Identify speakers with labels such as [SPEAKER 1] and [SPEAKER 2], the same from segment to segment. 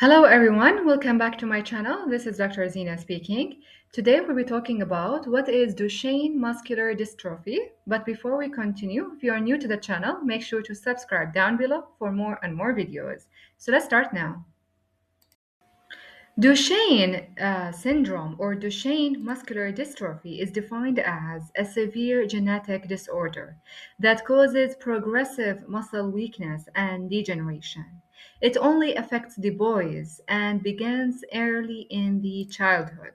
[SPEAKER 1] Hello everyone, welcome back to my channel. This is Dr. Zina speaking. Today we'll be talking about what is Duchenne Muscular Dystrophy. But before we continue, if you are new to the channel, make sure to subscribe down below for more and more videos. So let's start now. Duchenne syndrome or Duchenne muscular dystrophy is defined as a severe genetic disorder that causes progressive muscle weakness and degeneration. It only affects the boys and begins early in the childhood.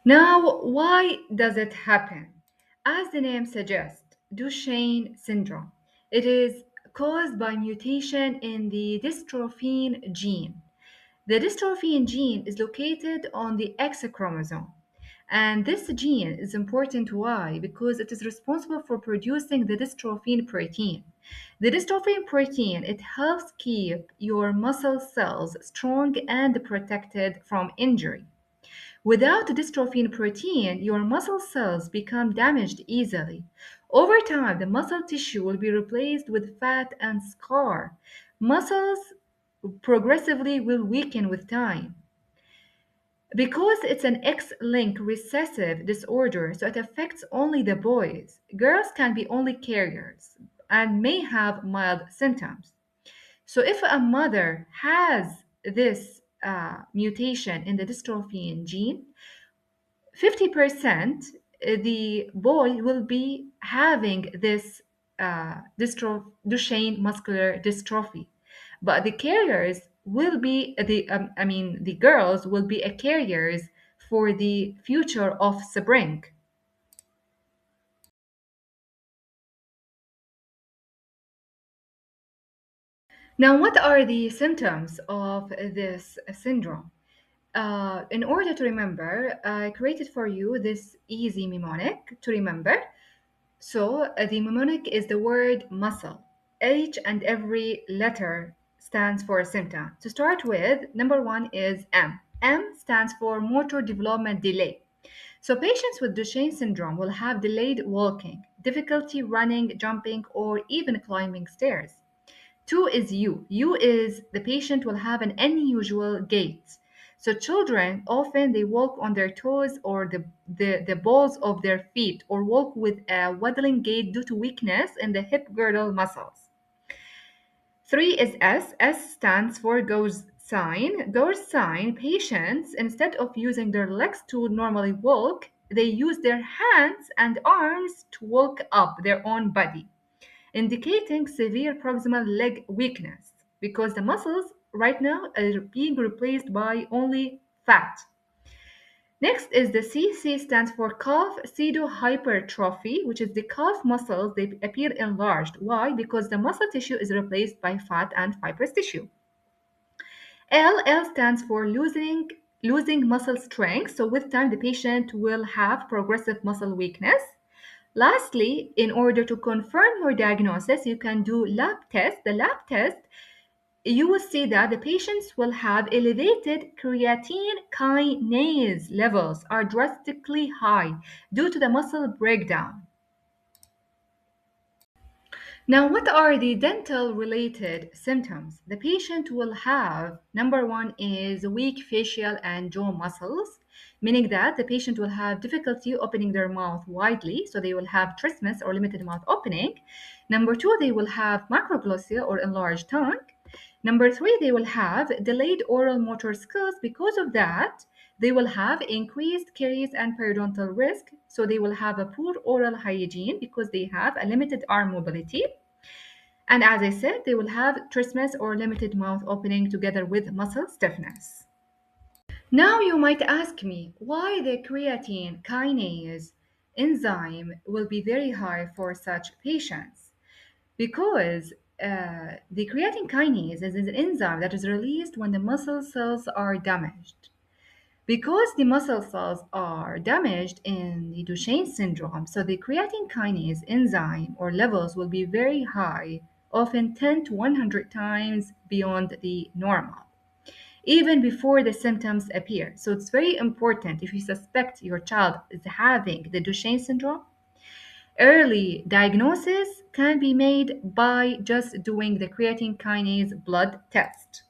[SPEAKER 1] Now, why does it happen? As the name suggests, Duchenne syndrome. It is caused by mutation in the dystrophin gene. The dystrophin gene is located on the X chromosome. And this gene is important. Why? Because it is responsible for producing the dystrophin protein. The dystrophin protein, it helps keep your muscle cells strong and protected from injury. Without the dystrophin protein, your muscle cells become damaged easily. Over time, the muscle tissue will be replaced with fat and scar. Muscles progressively will weaken with time. Because it's an X-linked recessive disorder, so it affects only the boys. Girls can be only carriers and may have mild symptoms. So if a mother has this mutation in the dystrophin gene, 50% the boy will be having this Duchenne muscular dystrophy, but the carriers will be the girls will be a carriers for the future offspring. Now, what are the symptoms of this syndrome? In order to remember, I created for you this easy mnemonic to remember. So the mnemonic is the word muscle. Each and every letter stands for a symptom. To start with, number one is M. M stands for motor development delay. So patients with Duchenne syndrome will have delayed walking, difficulty running, jumping, or even climbing stairs. Two is U. U is the patient will have an unusual gait. So children often they walk on their toes or the balls of their feet or walk with a waddling gait due to weakness in the hip girdle muscles. Three is S. S stands for ghost sign. Ghost sign patients, instead of using their legs to normally walk, they use their hands and arms to walk up their own body, indicating severe proximal leg weakness because the muscles right now are being replaced by only fat. Next is the C. C stands for calf pseudohypertrophy, which is the calf muscles, they appear enlarged. Why? Because the muscle tissue is replaced by fat and fibrous tissue. L. L stands for losing muscle strength. So with time, the patient will have progressive muscle weakness. Lastly, in order to confirm your diagnosis, you can do lab test. The lab test, you will see that the patients will have elevated creatine kinase levels are drastically high due to the muscle breakdown. Now, what are the dental related symptoms? The patient will have number one is weak facial and jaw muscles, meaning that the patient will have difficulty opening their mouth widely, so they will have trismus or limited mouth opening. Number two, they will have macroglossia or enlarged tongue. Number three, they will have delayed oral motor skills. Because of that, they will have increased caries and periodontal risk. So they will have a poor oral hygiene because they have a limited arm mobility. And as I said, they will have trismus or limited mouth opening together with muscle stiffness. Now you might ask me why the creatine kinase enzyme will be very high for such patients. Because the creatine kinase is an enzyme that is released when the muscle cells are damaged. Because the muscle cells are damaged in the Duchenne syndrome, so the creatine kinase enzyme or levels will be very high, often 10 to 100 times beyond the normal, even before the symptoms appear. So it's very important if you suspect your child is having the Duchenne syndrome. Early diagnosis can be made by just doing the creatine kinase blood test.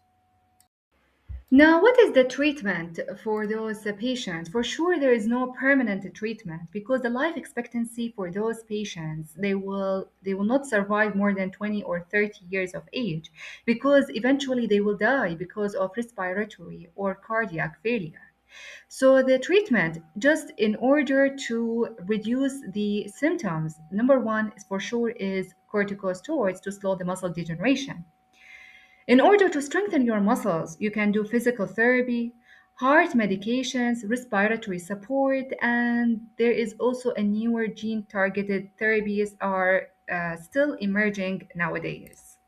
[SPEAKER 1] Now, what is the treatment for those patients? For sure, there is no permanent treatment because the life expectancy for those patients they will not survive more than 20 or 30 years of age because eventually they will die because of respiratory or cardiac failure. So the treatment, just in order to reduce the symptoms, number one is for sure is corticosteroids to slow the muscle degeneration. In order to strengthen your muscles, you can do physical therapy, heart medications, respiratory support, and there is also a newer gene targeted therapies are still emerging nowadays.